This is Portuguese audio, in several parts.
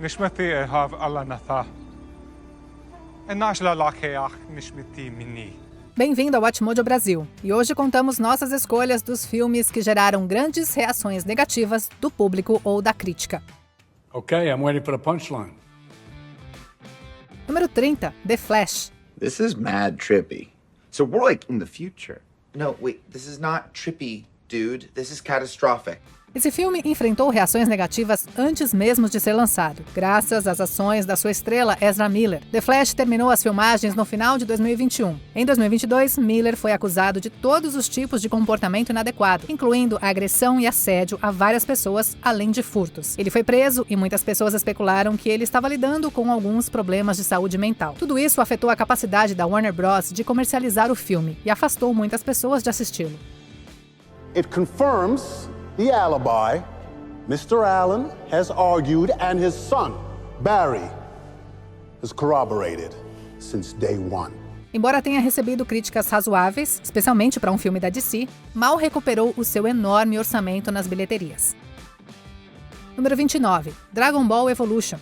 نشمتي هاف الله نثا. الناش لا لاكياخ نشمتي مني. Bem-vindo ao Watchmojo Brasil. E hoje contamos nossas escolhas dos filmes que geraram grandes reações negativas do público ou da crítica. Okay, I'm waiting for the punchline. Número 30, The Flash. This is mad trippy. So we're like in the future. No, wait, this is not trippy, dude. This is catastrophic. Esse filme enfrentou reações negativas antes mesmo de ser lançado, graças às ações da sua estrela Ezra Miller. The Flash terminou as filmagens no final de 2021. Em 2022, Miller foi acusado de todos os tipos de comportamento inadequado, incluindo agressão e assédio a várias pessoas, além de furtos. Ele foi preso e muitas pessoas especularam que ele estava lidando com alguns problemas de saúde mental. Tudo isso afetou a capacidade da Warner Bros. De comercializar o filme e afastou muitas pessoas de assisti-lo. It confirms the alibi Mr. Allen has argued and his son, Barry, has corroborated since day one. Embora tenha recebido críticas razoáveis, especialmente para um filme da DC, mal recuperou o seu enorme orçamento nas bilheterias. Número 29, Dragon Ball Evolution.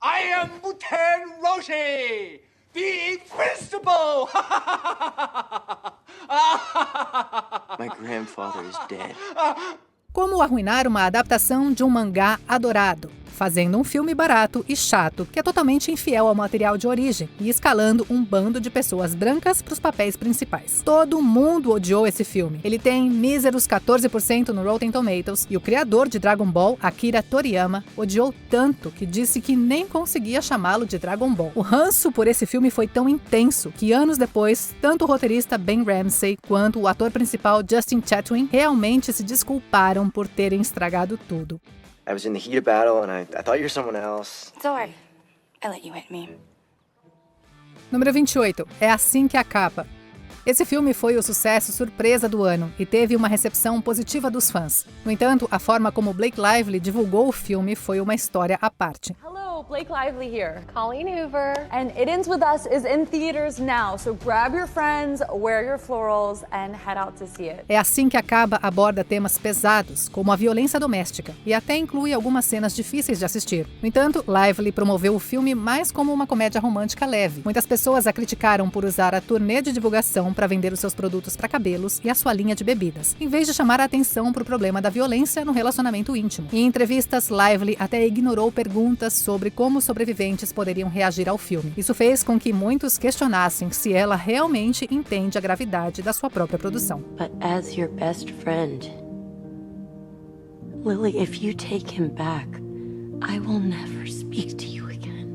I am Muten Roshi, the Invincible! My grandfather is dead. Como arruinar uma adaptação de um mangá adorado, fazendo um filme barato e chato que é totalmente infiel ao material de origem e escalando um bando de pessoas brancas para os papéis principais. Todo mundo odiou esse filme. Ele tem míseros 14% no Rotten Tomatoes e o criador de Dragon Ball, Akira Toriyama, odiou tanto que disse que nem conseguia chamá-lo de Dragon Ball. O ranço por esse filme foi tão intenso que anos depois, tanto o roteirista Ben Ramsey quanto o ator principal Justin Chatwin realmente se desculparam por terem estragado tudo. I was in the heat of battle and I thought you were someone else. It's alright. I let you hit me. Número 28. É assim que acaba. Esse filme foi o sucesso surpresa do ano e teve uma recepção positiva dos fãs. No entanto, a forma como Blake Lively divulgou o filme foi uma história à parte. Hello, Blake Lively here. Colleen Hoover. And It Ends With Us is in theaters now, so grab your friends, wear your florals, and head out to see it. É assim que acaba aborda temas pesados, como a violência doméstica, e até inclui algumas cenas difíceis de assistir. No entanto, Lively promoveu o filme mais como uma comédia romântica leve. Muitas pessoas a criticaram por usar a turnê de divulgação para vender os seus produtos para cabelos e a sua linha de bebidas, em vez de chamar a atenção para o problema da violência no relacionamento íntimo. Em entrevistas, Lively até ignorou perguntas sobre como os sobreviventes poderiam reagir ao filme. Isso fez com que muitos questionassem se ela realmente entende a gravidade da sua própria produção. But as your best friend, Lily, if you take him back, I will never speak to you again.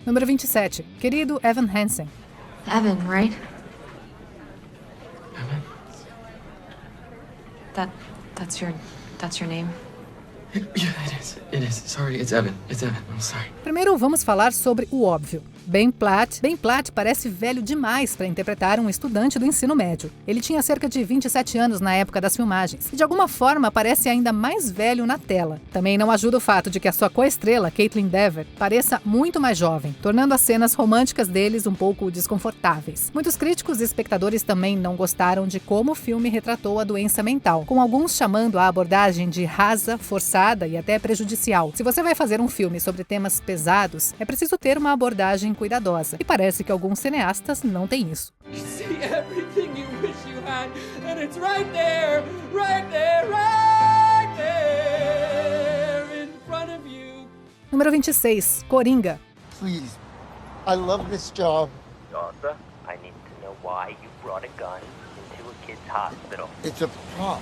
Número 27. Querido Evan Hansen. Evan, right? Evan? That's your name? Yeah, it is. Sorry, it's Evan. I'm sorry. Primeiro, vamos falar sobre o óbvio. Ben Platt parece velho demais para interpretar um estudante do ensino médio. Ele tinha cerca de 27 anos na época das filmagens e de alguma forma parece ainda mais velho na tela. Também não ajuda o fato de que a sua co-estrela, Caitlin Dever, pareça muito mais jovem, tornando as cenas românticas deles um pouco desconfortáveis. Muitos críticos e espectadores também não gostaram de como o filme retratou a doença mental, com alguns chamando a abordagem de rasa, forçada e até prejudicial. Se você vai fazer um filme sobre temas pesados, é preciso ter uma abordagem cuidadosa. E parece que alguns cineastas não têm isso. Número 26, Coringa. Please, I love this job. Arthur, I need to know why you brought a gun into a kid's hospital. It's a prop.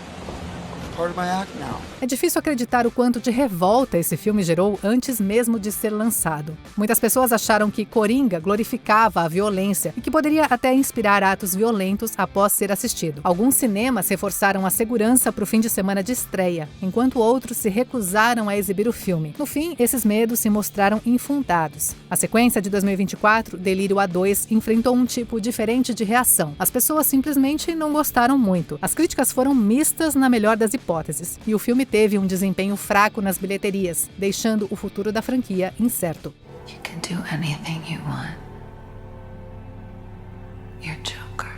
Part of my act now. É difícil acreditar o quanto de revolta esse filme gerou antes mesmo de ser lançado. Muitas pessoas acharam que Coringa glorificava a violência e que poderia até inspirar atos violentos após ser assistido. Alguns cinemas reforçaram a segurança para o fim de semana de estreia, enquanto outros se recusaram a exibir o filme. No fim, esses medos se mostraram infundados. A sequência de 2024, Delírio A2, enfrentou um tipo diferente de reação. As pessoas simplesmente não gostaram muito. As críticas foram mistas na melhor das hipóteses, e o filme teve um desempenho fraco nas bilheterias, deixando o futuro da franquia incerto. You can do anything you want. You're Joker.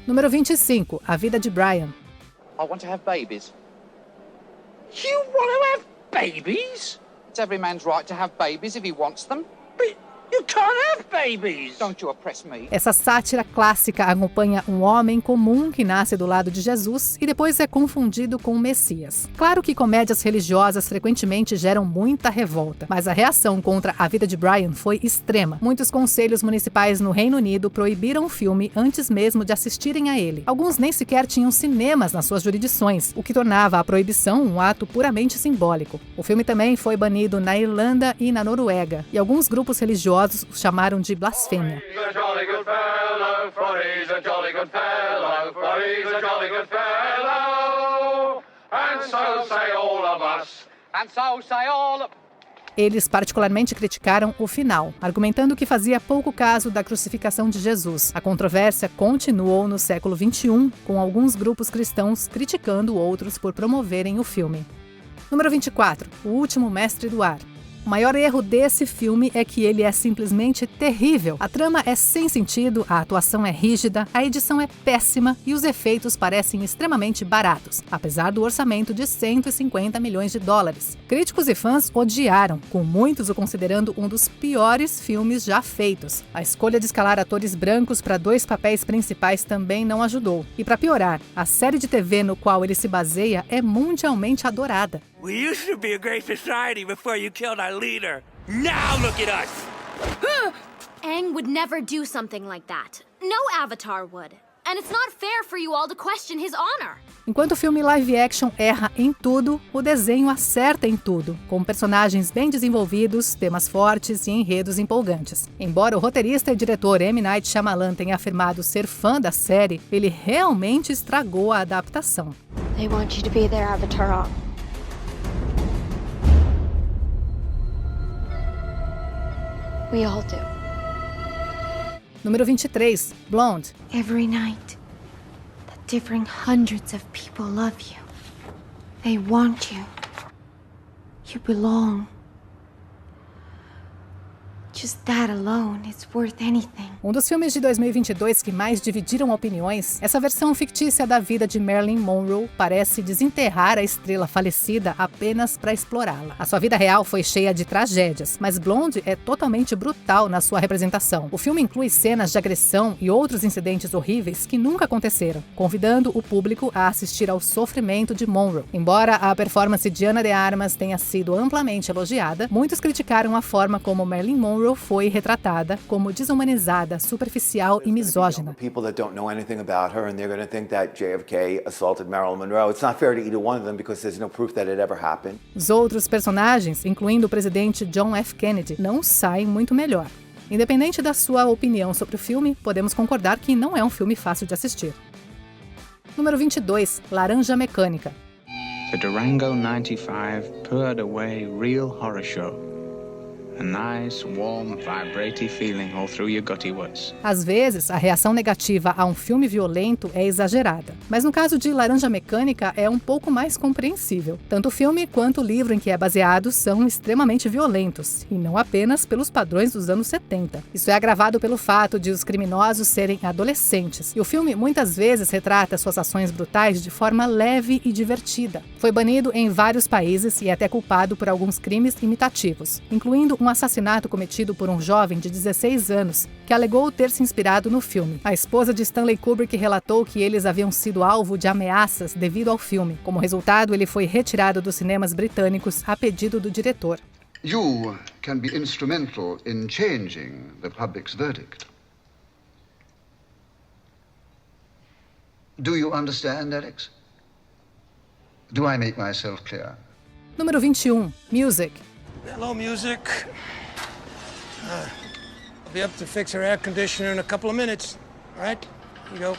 Número 25, A Vida de Brian. I want to have babies. You want to have babies? It's every man's right to have babies if he wants them. But you can't have babies. Don't you oppress me. Essa sátira clássica acompanha um homem comum que nasce do lado de Jesus e depois é confundido com o Messias. Claro que comédias religiosas frequentemente geram muita revolta, mas a reação contra a vida de Brian foi extrema. Muitos conselhos municipais no Reino Unido proibiram o filme antes mesmo de assistirem a ele. Alguns nem sequer tinham cinemas nas suas jurisdições, o que tornava a proibição um ato puramente simbólico. O filme também foi banido na Irlanda e na Noruega, e alguns grupos religiosos o chamaram de blasfêmia. Eles particularmente criticaram o final, argumentando que fazia pouco caso da crucificação de Jesus. A controvérsia continuou no século XXI, com alguns grupos cristãos criticando outros por promoverem o filme. Número 24. O Último Mestre do Ar. O maior erro desse filme é que ele é simplesmente terrível. A trama é sem sentido, a atuação é rígida, a edição é péssima e os efeitos parecem extremamente baratos, apesar do orçamento de 150 milhões de dólares. Críticos e fãs odiaram, com muitos o considerando um dos piores filmes já feitos. A escolha de escalar atores brancos para 2 papéis principais também não ajudou. E para piorar, a série de TV no qual ele se baseia é mundialmente adorada. We used to be a great society before you killed our leader. Now look at us! Aang would never do something like that. No Avatar would. And it's not fair for you all to question his honor. Enquanto o filme live action erra em tudo, o desenho acerta em tudo, com personagens bem desenvolvidos, temas fortes e enredos empolgantes. Embora o roteirista e diretor M. Night Shyamalan tenha afirmado ser fã da série, ele realmente estragou a adaptação. They want you to be their Avatar. We all do. Número 23, Blonde. Every night, the different hundreds of people love you. They want you. You belong. Just that alone is worth anything. Um dos filmes de 2022 que mais dividiram opiniões, essa versão fictícia da vida de Marilyn Monroe parece desenterrar a estrela falecida apenas para explorá-la. A sua vida real foi cheia de tragédias, mas Blonde é totalmente brutal na sua representação. O filme inclui cenas de agressão e outros incidentes horríveis que nunca aconteceram, convidando o público a assistir ao sofrimento de Monroe. Embora a performance de Ana de Armas tenha sido amplamente elogiada, muitos criticaram a forma como Marilyn Monroe foi retratada como desumanizada, superficial e misógina. People that don't know anything about her and they're going to think that JFK assaulted Marilyn Monroe. It's not fair to either one of them because there's no proof that it ever happened. Os outros personagens, incluindo o presidente John F. Kennedy, não saem muito melhor. Independente da sua opinião sobre o filme, podemos concordar que não é um filme fácil de assistir. Número 22, Laranja Mecânica. The Durango 95 poured away real horror show. A nice, warm, vibrating feeling all through your gutty woods. Às vezes, a reação negativa a um filme violento é exagerada, mas no caso de Laranja Mecânica é um pouco mais compreensível. Tanto o filme quanto o livro em que é baseado são extremamente violentos, e não apenas pelos padrões dos anos 70. Isso é agravado pelo fato de os criminosos serem adolescentes, e o filme muitas vezes retrata suas ações brutais de forma leve e divertida. Foi banido em vários países e é até culpado por alguns crimes imitativos, incluindo um assassinato cometido por um jovem de 16 anos que alegou ter se inspirado no filme. A esposa de Stanley Kubrick relatou que eles haviam sido alvo de ameaças devido ao filme. Como resultado, ele foi retirado dos cinemas britânicos a pedido do diretor. You can be instrumental in changing the public's verdict. Do you understand, Alex? Do I make myself clear? Número 21, Music. Hello, Music. I'll be up to fix her air conditioner in a couple of minutes. All right? Here you go.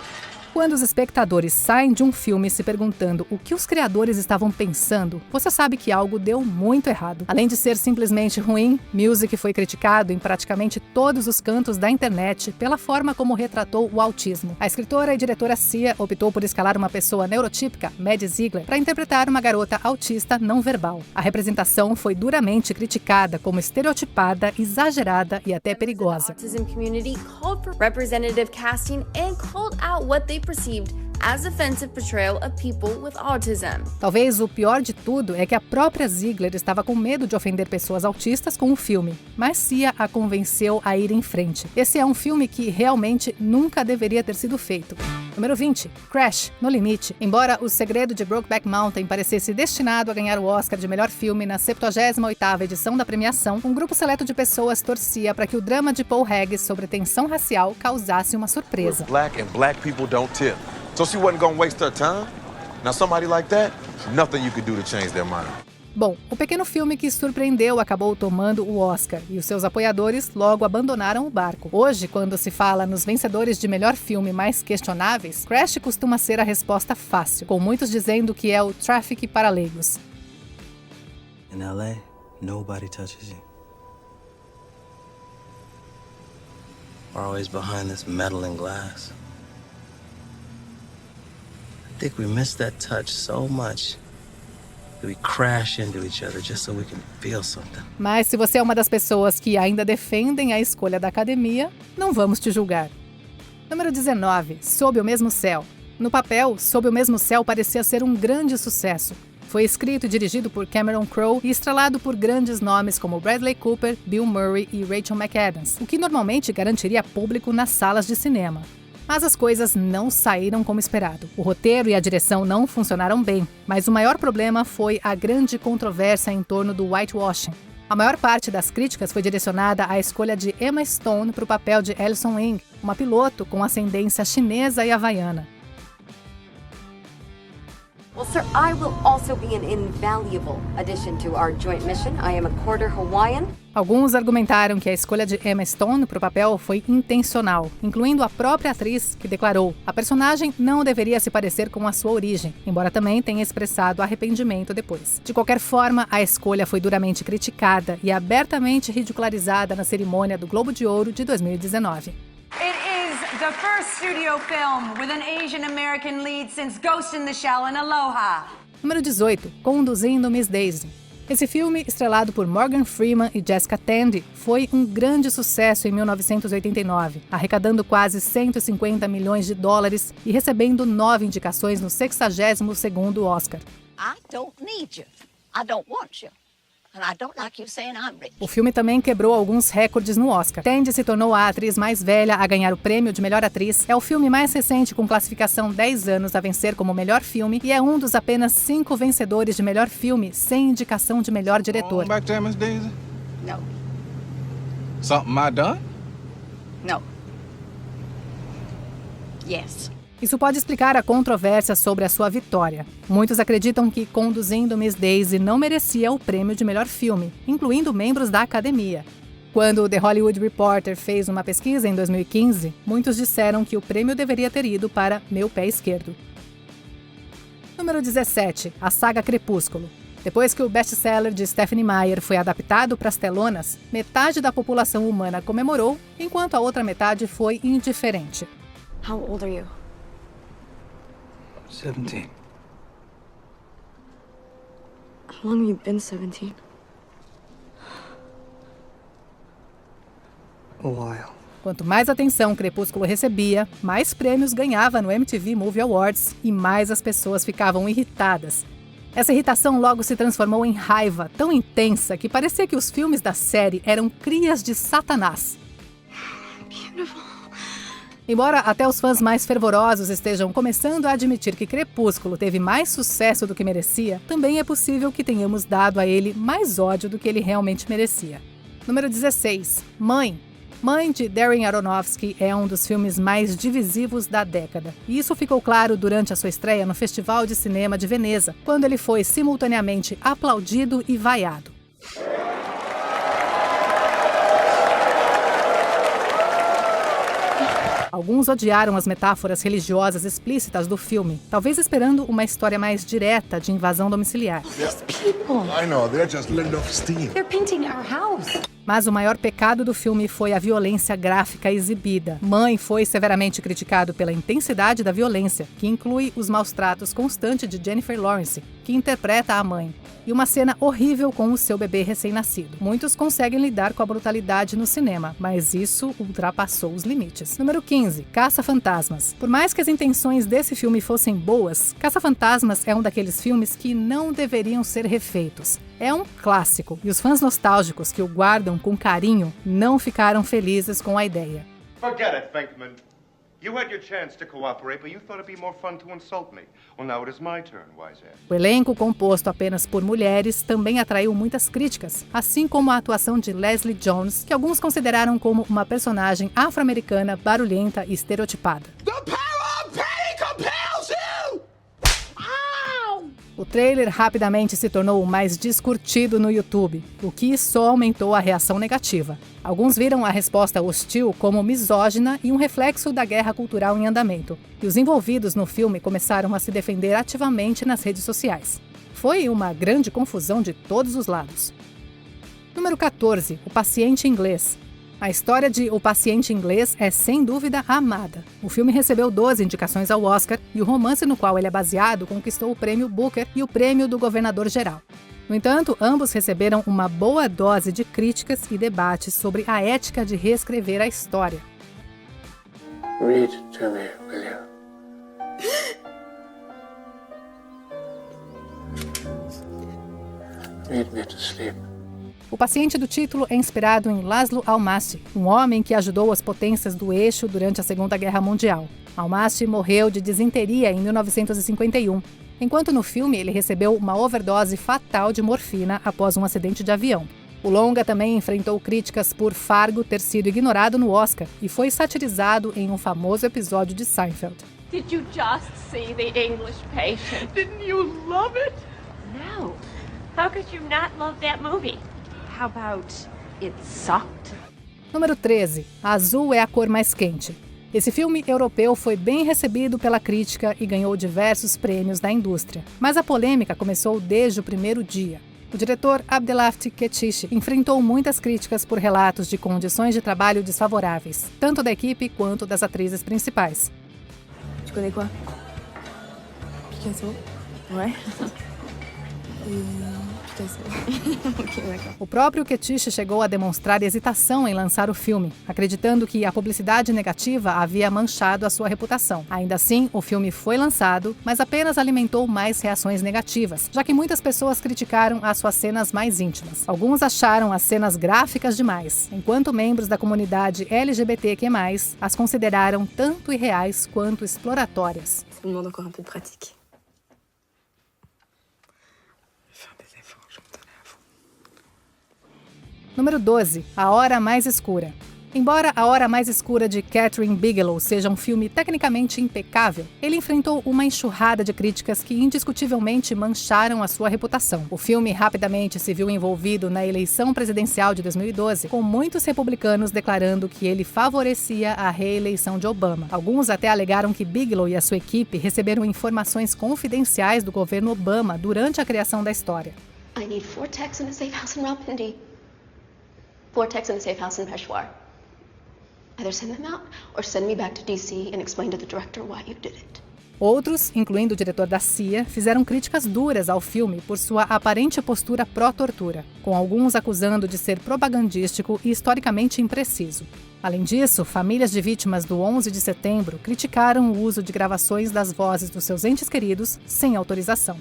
Quando os espectadores saem de um filme se perguntando o que os criadores estavam pensando, você sabe que algo deu muito errado. Além de ser simplesmente ruim, Music foi criticado em praticamente todos os cantos da internet pela forma como retratou o autismo. A escritora e diretora Sia optou por escalar uma pessoa neurotípica, Maddie Ziegler, para interpretar uma garota autista não verbal. A representação foi duramente criticada como estereotipada, exagerada e até perigosa. The autism community called for representative casting and called out what they perceived as offensive portrayal of people with autism. Talvez o pior de tudo é que a própria Ziegler estava com medo de ofender pessoas autistas com o filme, mas Sia a convenceu a ir em frente. Esse é um filme que realmente nunca deveria ter sido feito. Número 20, Crash, No Limite. Embora O Segredo de Brokeback Mountain parecesse destinado a ganhar o Oscar de melhor filme na 78ª edição da premiação, um grupo seleto de pessoas torcia para que o drama de Paul Haggis sobre tensão racial causasse uma surpresa. Black and black people don't tip. So she wasn't gonna waste her time? Now somebody like that, nothing you could do to change their mind. Bom, o pequeno filme que surpreendeu acabou tomando o Oscar e os seus apoiadores logo abandonaram o barco. Hoje, quando se fala nos vencedores de melhor filme mais questionáveis, Crash costuma ser a resposta fácil, com muitos dizendo que é o Traffic para leigos. In LA, nobody touches you. We're always behind this metal and glass. I think we miss that touch so much. We crash into each other just so we can feel something. Mas se você é uma das pessoas que ainda defendem a escolha da academia, não vamos te julgar. Número 19, Sob o Mesmo Céu. No papel, Sob o Mesmo Céu parecia ser um grande sucesso. Foi escrito e dirigido por Cameron Crowe e estrelado por grandes nomes como Bradley Cooper, Bill Murray e Rachel McAdams, o que normalmente garantiria público nas salas de cinema. Mas as coisas não saíram como esperado. O roteiro e a direção não funcionaram bem, mas o maior problema foi a grande controvérsia em torno do whitewashing. A maior parte das críticas foi direcionada à escolha de Emma Stone para o papel de Alison Ing, uma piloto com ascendência chinesa e havaiana. Well, sir, I will also be an invaluable addition to our joint mission. I am a quarter Hawaiian. Alguns argumentaram que a escolha de Emma Stone para o papel foi intencional, incluindo a própria atriz, que declarou: a personagem não deveria se parecer com a sua origem, embora também tenha expressado arrependimento depois. De qualquer forma, a escolha foi duramente criticada e abertamente ridicularizada na cerimônia do Globo de Ouro de 2019. The first studio film with an Asian American lead since Ghost in the Shell and Aloha. Número 18, Conduzindo Miss Daisy. Esse filme, estrelado por Morgan Freeman e Jessica Tandy, foi um grande sucesso em 1989, arrecadando quase 150 milhões de dólares e recebendo 9 indicações no 62º Oscar. I don't need you. I don't want you. And I don't like you saying I'm rich. O filme também quebrou alguns recordes no Oscar. Tandy se tornou a atriz mais velha a ganhar o prêmio de melhor atriz, é o filme mais recente com classificação 10 anos a vencer como melhor filme e é um dos apenas 5 vencedores de melhor filme sem indicação de melhor diretor. Back to Miss Daisy? No. Something I done? No. Yes. Isso pode explicar a controvérsia sobre a sua vitória. Muitos acreditam que Conduzindo Miss Daisy não merecia o prêmio de melhor filme, incluindo membros da academia. Quando o The Hollywood Reporter fez uma pesquisa em 2015, muitos disseram que o prêmio deveria ter ido para Meu Pé Esquerdo. Número 17, a saga Crepúsculo. Depois que o best-seller de Stephenie Meyer foi adaptado para as telonas, metade da população humana comemorou, enquanto a outra metade foi indiferente. How old are you? 17. How long have you been 17? A while. Quanto mais atenção Crepúsculo recebia, mais prêmios ganhava no MTV Movie Awards e mais as pessoas ficavam irritadas. Essa irritação logo se transformou em raiva tão intensa que parecia que os filmes da série eram crias de Satanás. Beautiful. Embora até os fãs mais fervorosos estejam começando a admitir que Crepúsculo teve mais sucesso do que merecia, também é possível que tenhamos dado a ele mais ódio do que ele realmente merecia. Número 16, Mãe. Mãe, de Darren Aronofsky, é um dos filmes mais divisivos da década. E isso ficou claro durante a sua estreia no Festival de Cinema de Veneza, quando ele foi simultaneamente aplaudido e vaiado. Alguns odiaram as metáforas religiosas explícitas do filme, talvez esperando uma história mais direta de invasão domiciliar. These people. I know, they're just letting off steam. They're painting our house. Mas o maior pecado do filme foi a violência gráfica exibida. Mãe foi severamente criticado pela intensidade da violência, que inclui os maus-tratos constantes de Jennifer Lawrence, que interpreta a mãe, e uma cena horrível com o seu bebê recém-nascido. Muitos conseguem lidar com a brutalidade no cinema, mas isso ultrapassou os limites. Número 15. Caça-Fantasmas. Por mais que as intenções desse filme fossem boas, Caça-Fantasmas é um daqueles filmes que não deveriam ser refeitos. É um clássico, e os fãs nostálgicos que o guardam com carinho não ficaram felizes com a ideia. Forget it, Venkman. You had your chance to cooperate, but you thought it'd be more fun to insult me. Well, now it is my turn, Wisehead. O elenco, composto apenas por mulheres, também atraiu muitas críticas, assim como a atuação de Leslie Jones, que alguns consideraram como uma personagem afro-americana barulhenta e estereotipada. O trailer rapidamente se tornou o mais discutido no YouTube, o que só aumentou a reação negativa. Alguns viram a resposta hostil como misógina e um reflexo da guerra cultural em andamento, e os envolvidos no filme começaram a se defender ativamente nas redes sociais. Foi uma grande confusão de todos os lados. Número 14. O Paciente Inglês. A história de O Paciente Inglês é sem dúvida amada. O filme recebeu 12 indicações ao Oscar e o romance no qual ele é baseado conquistou o prêmio Booker e o prêmio do Governador-Geral. No entanto, ambos receberam uma boa dose de críticas e debates sobre a ética de reescrever a história. Read to me, will you? Read me to sleep. O paciente do título é inspirado em Laszlo Almasty, um homem que ajudou as potências do eixo durante a Segunda Guerra Mundial. Almasty morreu de disenteria em 1951, enquanto no filme ele recebeu uma overdose fatal de morfina após um acidente de avião. O longa também enfrentou críticas por Fargo ter sido ignorado no Oscar e foi satirizado em um famoso episódio de Seinfeld. Did you just see The English Patient? Didn't you love it? No. How could you not love that movie? How about it sucked? Número 13. Azul é a cor mais quente. Esse filme europeu foi bem recebido pela crítica e ganhou diversos prêmios da indústria. Mas a polêmica começou desde o primeiro dia. O diretor Abdelafty Kechiche enfrentou muitas críticas por relatos de condições de trabalho desfavoráveis, tanto da equipe quanto das atrizes principais. Tu connais quoi? Picasso? Ouais. O próprio Kechiche chegou a demonstrar hesitação em lançar o filme, acreditando que a publicidade negativa havia manchado a sua reputação. Ainda assim, o filme foi lançado, mas apenas alimentou mais reações negativas, já que muitas pessoas criticaram as suas cenas mais íntimas. Alguns acharam as cenas gráficas demais, enquanto membros da comunidade LGBTQ+, as consideraram tanto irreais quanto exploratórias. Número 12. A Hora Mais Escura. Embora A Hora Mais Escura de Kathryn Bigelow seja um filme tecnicamente impecável, ele enfrentou uma enxurrada de críticas que indiscutivelmente mancharam a sua reputação. O filme rapidamente se viu envolvido na eleição presidencial de 2012, com muitos republicanos declarando que ele favorecia a reeleição de Obama. Alguns até alegaram que Bigelow e a sua equipe receberam informações confidenciais do governo Obama durante a criação da história. I need 4 techs in a safe house in Rawalpindi. 4 techs in a safe house in Peshawar. Either send them out or send me back to DC and explain to the director why you did it. Outros, incluindo o diretor da CIA, fizeram críticas duras ao filme por sua aparente postura pró-tortura, com alguns acusando de ser propagandístico e historicamente impreciso. Além disso, famílias de vítimas do 11 de setembro criticaram o uso de gravações das vozes dos seus entes queridos sem autorização.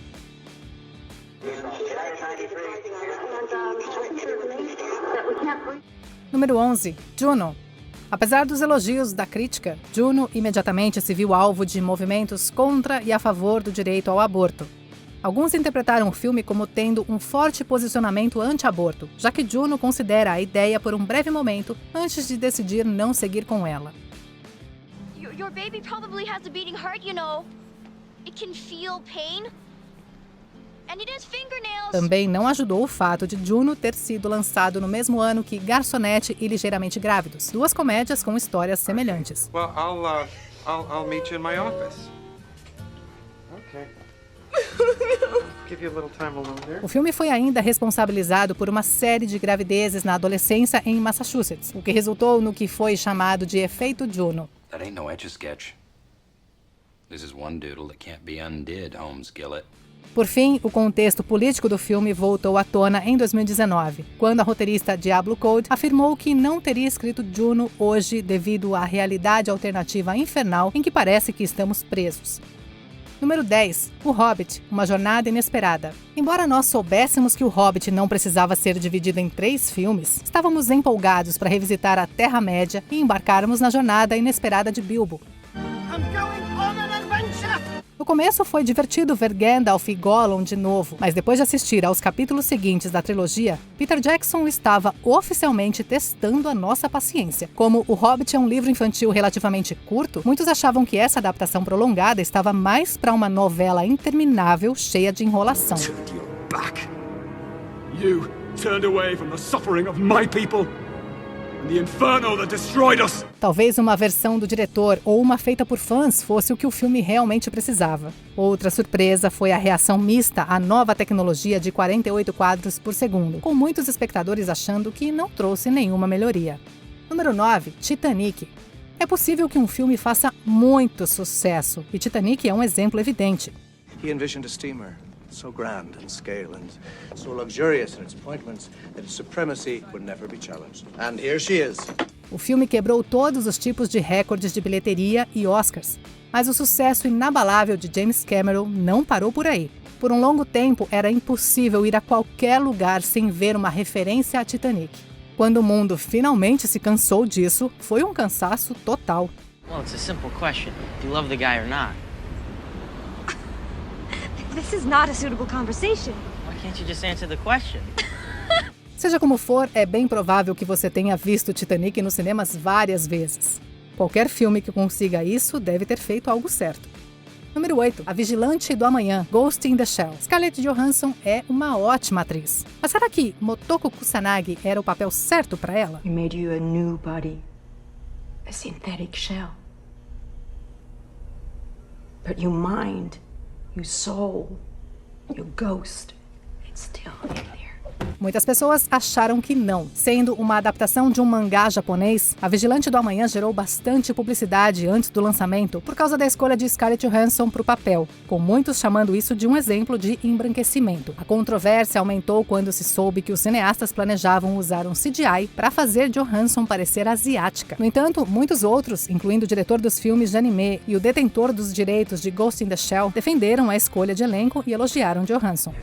Número 11. Juno. Apesar dos elogios da crítica, Juno imediatamente se viu alvo de movimentos contra e a favor do direito ao aborto. Alguns interpretaram o filme como tendo um forte posicionamento anti-aborto, já que Juno considera a ideia por um breve momento antes de decidir não seguir com ela. Your baby probably has a beating heart, you know. It can feel pain. And it has fingernails. Também não ajudou o fato de Juno ter sido lançado no mesmo ano que Garçonete e Ligeiramente Grávidos, duas comédias com histórias semelhantes. Well, I'll meet you in my office. Okay. O filme foi ainda responsabilizado por uma série de gravidezes na adolescência em Massachusetts, o que resultou no que foi chamado de efeito Juno. That ain't no Etch-a-Sketch. This is one doodle that can't be undid, Holmes Gillett. Por fim, o contexto político do filme voltou à tona em 2019, quando a roteirista Diablo Code afirmou que não teria escrito Juno hoje devido à realidade alternativa infernal em que parece que estamos presos. Número 10. O Hobbit, uma jornada inesperada. Embora nós soubéssemos que o Hobbit não precisava ser dividido em 3 filmes, estávamos empolgados para revisitar a Terra-média e embarcarmos na jornada inesperada de Bilbo. No começo foi divertido ver Gandalf e Gollum de novo, mas depois de assistir aos capítulos seguintes da trilogia, Peter Jackson estava oficialmente testando a nossa paciência. Como O Hobbit é um livro infantil relativamente curto, muitos achavam que essa adaptação prolongada estava mais para uma novela interminável cheia de enrolação. You turned away from the suffering of my people. The inferno that destroyed us. Talvez uma versão do diretor ou uma feita por fãs fosse o que o filme realmente precisava. Outra surpresa foi a reação mista à nova tecnologia de 48 quadros por segundo, com muitos espectadores achando que não trouxe nenhuma melhoria. Número 9. Titanic. É possível que um filme faça muito sucesso, e Titanic é um exemplo evidente. He envisioned a steamer so grand in scale and so luxurious in its appointments that its supremacy would never be challenged. And here she is. O filme quebrou todos os tipos de recordes de bilheteria e Oscars, mas o sucesso inabalável de James Cameron não parou por aí. Por um longo tempo, era impossível ir a qualquer lugar sem ver uma referência a Titanic. Quando o mundo finalmente se cansou disso, foi um cansaço total. Well, it's a simple question. Do you love the guy or not? This is not a suitable conversation. Why can't you just answer the question? Seja como for, é bem provável que você tenha visto Titanic nos cinemas várias vezes. Qualquer filme que consiga isso deve ter feito algo certo. Número 8. A Vigilante do Amanhã, Ghost in the Shell. Scarlett Johansson é uma ótima atriz. Mas será que Motoko Kusanagi era o papel certo para ela? We made you a new body. A synthetic shell. But your mind, your soul, your ghost, it's still in there. Muitas pessoas acharam que não. Sendo uma adaptação de um mangá japonês, A Vigilante do Amanhã gerou bastante publicidade antes do lançamento por causa da escolha de Scarlett Johansson para o papel, com muitos chamando isso de um exemplo de embranquecimento. A controvérsia aumentou quando se soube que os cineastas planejavam usar um CGI para fazer Johansson parecer asiática. No entanto, muitos outros, incluindo o diretor dos filmes de anime e o detentor dos direitos de Ghost in the Shell, defenderam a escolha de elenco e elogiaram Johansson.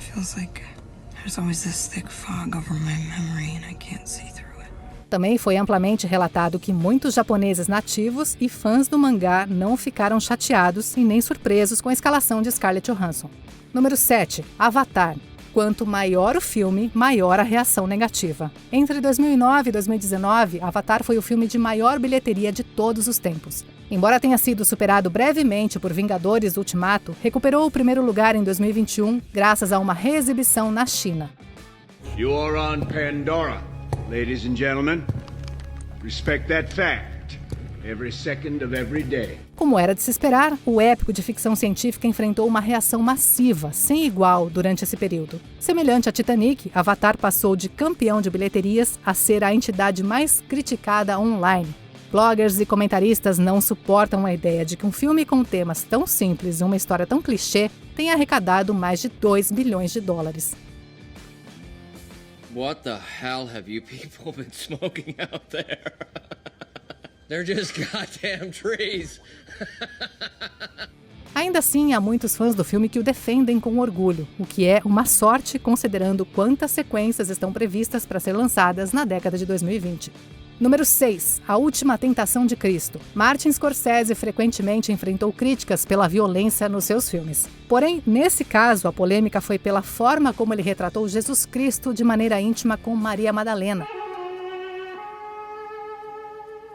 There's always this thick fog over my memory and I can't see through it. Também foi amplamente relatado que muitos japoneses nativos e fãs do mangá não ficaram chateados e nem surpresos com a escalação de Scarlett Johansson. Número 7. Avatar. Quanto maior o filme, maior a reação negativa. Entre 2009 e 2019, Avatar foi o filme de maior bilheteria de todos os tempos. Embora tenha sido superado brevemente por Vingadores Ultimato, recuperou o primeiro lugar em 2021 graças a uma reexibição na China. You are on Pandora, ladies and gentlemen. Respect that fact. Every second of every day. Como era de se esperar, o épico de ficção científica enfrentou uma reação massiva, sem igual, durante esse período. Semelhante a Titanic, Avatar passou de campeão de bilheterias a ser a entidade mais criticada online. Bloggers e comentaristas não suportam a ideia de que um filme com temas tão simples e uma história tão clichê tenha arrecadado mais de 2 bilhões de dólares. What the hell have you people been smoking out there? They're just goddamn trees. Ainda assim, há muitos fãs do filme que o defendem com orgulho, o que é uma sorte considerando quantas sequências estão previstas para ser lançadas na década de 2020. Número 6. A Última Tentação de Cristo. Martin Scorsese frequentemente enfrentou críticas pela violência nos seus filmes. Porém, nesse caso, a polêmica foi pela forma como ele retratou Jesus Cristo de maneira íntima com Maria Madalena.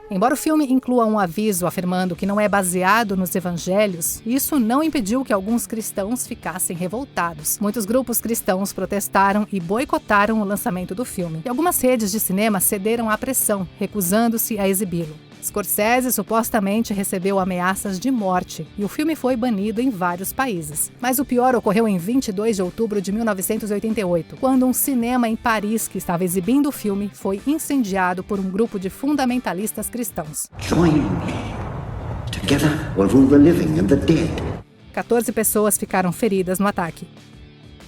Embora o filme inclua um aviso afirmando que não é baseado nos evangelhos, isso não impediu que alguns cristãos ficassem revoltados. Muitos grupos cristãos protestaram e boicotaram o lançamento do filme, e algumas redes de cinema cederam à pressão, recusando-se a exibi-lo. Scorsese supostamente recebeu ameaças de morte e o filme foi banido em vários países. Mas o pior ocorreu em 22 de outubro de 1988, quando um cinema em Paris que estava exibindo o filme foi incendiado por um grupo de fundamentalistas cristãos. Join me. Together we'll rule the living and the dead. 14 pessoas ficaram feridas no ataque.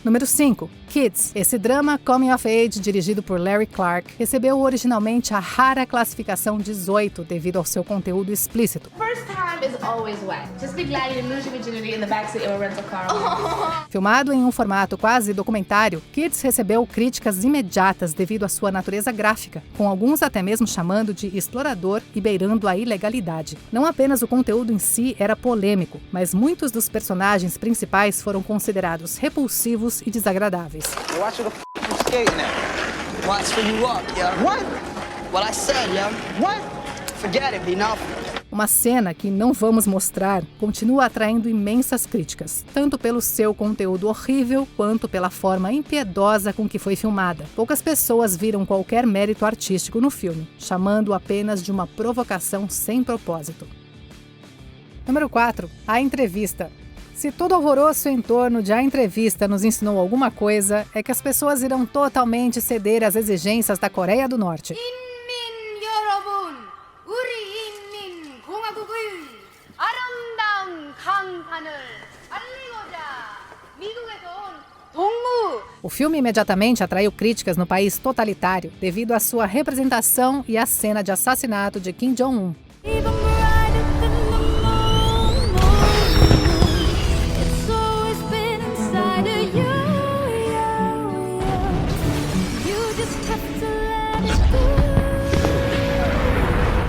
Número 5. Kids. Esse drama coming of age, dirigido por Larry Clark, recebeu originalmente a rara classificação 18 devido ao seu conteúdo explícito. First time is always wet. Just be glad you didn't lose your virginity in the backseat of a rental car. Filmado em um formato quase documentário, Kids recebeu críticas imediatas devido à sua natureza gráfica, com alguns até mesmo chamando de explorador e beirando a ilegalidade. Não apenas o conteúdo em si era polêmico, mas muitos dos personagens principais foram considerados repulsivos e desagradáveis. Watch the you skating at. Watch for you up, yo. What? What I said, yo. What? Forget it, be enough. Uma cena que não vamos mostrar continua atraindo imensas críticas, tanto pelo seu conteúdo horrível quanto pela forma impiedosa com que foi filmada. Poucas pessoas viram qualquer mérito artístico no filme, chamando-o apenas de uma provocação sem propósito. Número 4. A entrevista. Se todo alvoroço em torno de A Entrevista nos ensinou alguma coisa, é que as pessoas irão totalmente ceder às exigências da Coreia do Norte. O filme imediatamente atraiu críticas no país totalitário devido à sua representação e à cena de assassinato de Kim Jong-un.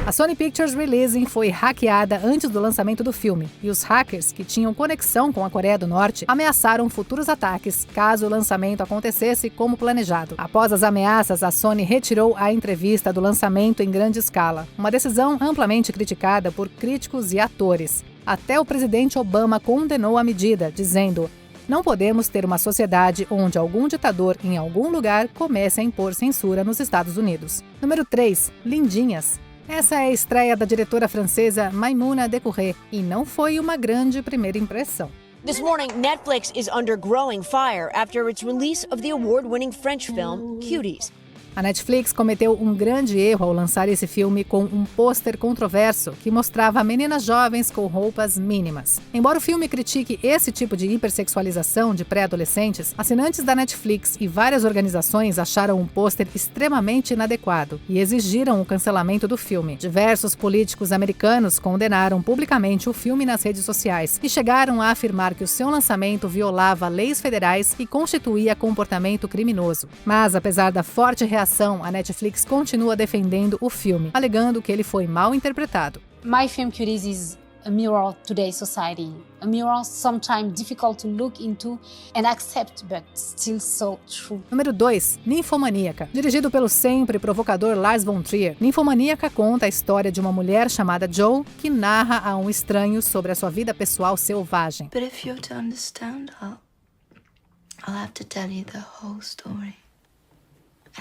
A Sony Pictures Releasing foi hackeada antes do lançamento do filme, e os hackers, que tinham conexão com a Coreia do Norte, ameaçaram futuros ataques caso o lançamento acontecesse como planejado. Após as ameaças, a Sony retirou a entrevista do lançamento em grande escala, uma decisão amplamente criticada por críticos e atores. Até o presidente Obama condenou a medida, dizendo: "Não podemos ter uma sociedade onde algum ditador em algum lugar comece a impor censura nos Estados Unidos." Número 3. Lindinhas. Essa é a estreia da diretora francesa Maïmouna Découret, e não foi uma grande primeira impressão. This morning, Netflix is under growing fire after its release of the award-winning French film Cuties. A Netflix cometeu um grande erro ao lançar esse filme com um pôster controverso que mostrava meninas jovens com roupas mínimas. Embora o filme critique esse tipo de hipersexualização de pré-adolescentes, assinantes da Netflix e várias organizações acharam um pôster extremamente inadequado e exigiram o cancelamento do filme. Diversos políticos americanos condenaram publicamente o filme nas redes sociais e chegaram a afirmar que o seu lançamento violava leis federais e constituía comportamento criminoso. Mas, apesar da forte reação, a Netflix continua defendendo o filme, alegando que ele foi mal interpretado. My film Cuties is a mirror of today's society. A mirror sometimes difficult to look into and accept, but still so true. Número 2. Ninfomaníaca. Dirigido pelo sempre provocador Lars von Trier, Ninfomaníaca conta a história de uma mulher chamada Jo que narra a um estranho sobre a sua vida pessoal selvagem. But if you're to understand, I'll have to tell you the whole story.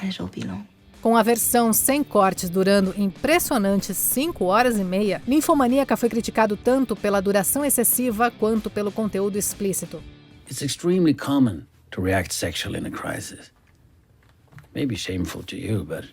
And it'll be long. Com a versão sem cortes durando impressionantes 5 horas e meia, Ninfomaníaca foi criticado tanto pela duração excessiva quanto pelo conteúdo explícito. It's extremely common to react sexually in a crisis. Maybe shameful to you, but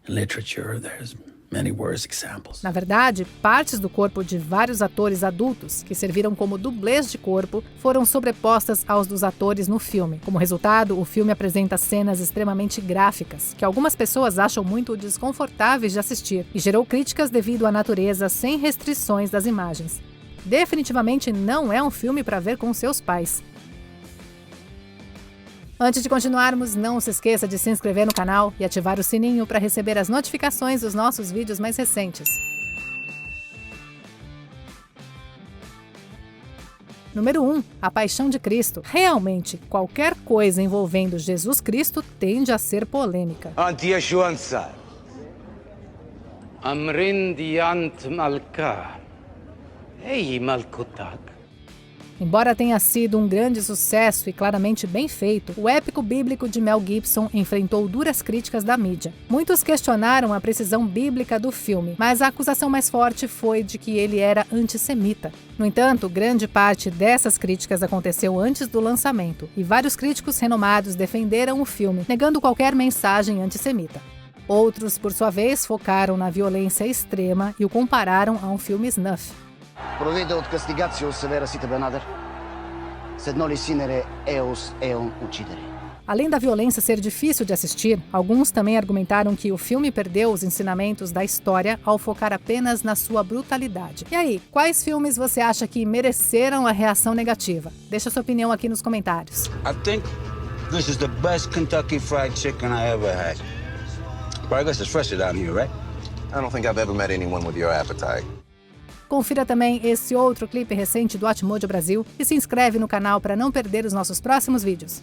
in literature there's many worse examples. Na verdade, partes do corpo de vários atores adultos, que serviram como dublês de corpo, foram sobrepostas aos dos atores no filme. Como resultado, o filme apresenta cenas extremamente gráficas, que algumas pessoas acham muito desconfortáveis de assistir, e gerou críticas devido à natureza sem restrições das imagens. Definitivamente não é um filme para ver com seus pais. Antes de continuarmos, não se esqueça de se inscrever no canal e ativar o sininho para receber as notificações dos nossos vídeos mais recentes. Número 1. A Paixão de Cristo. Realmente, qualquer coisa envolvendo Jesus Cristo tende a ser polêmica. Embora tenha sido um grande sucesso e claramente bem feito, o épico bíblico de Mel Gibson enfrentou duras críticas da mídia. Muitos questionaram a precisão bíblica do filme, mas a acusação mais forte foi de que ele era antissemita. No entanto, grande parte dessas críticas aconteceu antes do lançamento, e vários críticos renomados defenderam o filme, negando qualquer mensagem antissemita. Outros, por sua vez, focaram na violência extrema e o compararam a um filme snuff. Provvede od castigatio severa sit benader, sed noli sinere eos eon uccidere. Além da violência ser difícil de assistir, alguns também argumentaram que o filme perdeu os ensinamentos da história ao focar apenas na sua brutalidade. E aí, quais filmes você acha que mereceram a reação negativa? Deixa sua opinião aqui nos comentários. I think this is the best Kentucky Fried Chicken I ever had. But I guess it's fresher down here, right? I don't think I've ever met anyone with your appetite. Confira também esse outro clipe recente do Atmojo Brasil e se inscreve no canal para não perder os nossos próximos vídeos.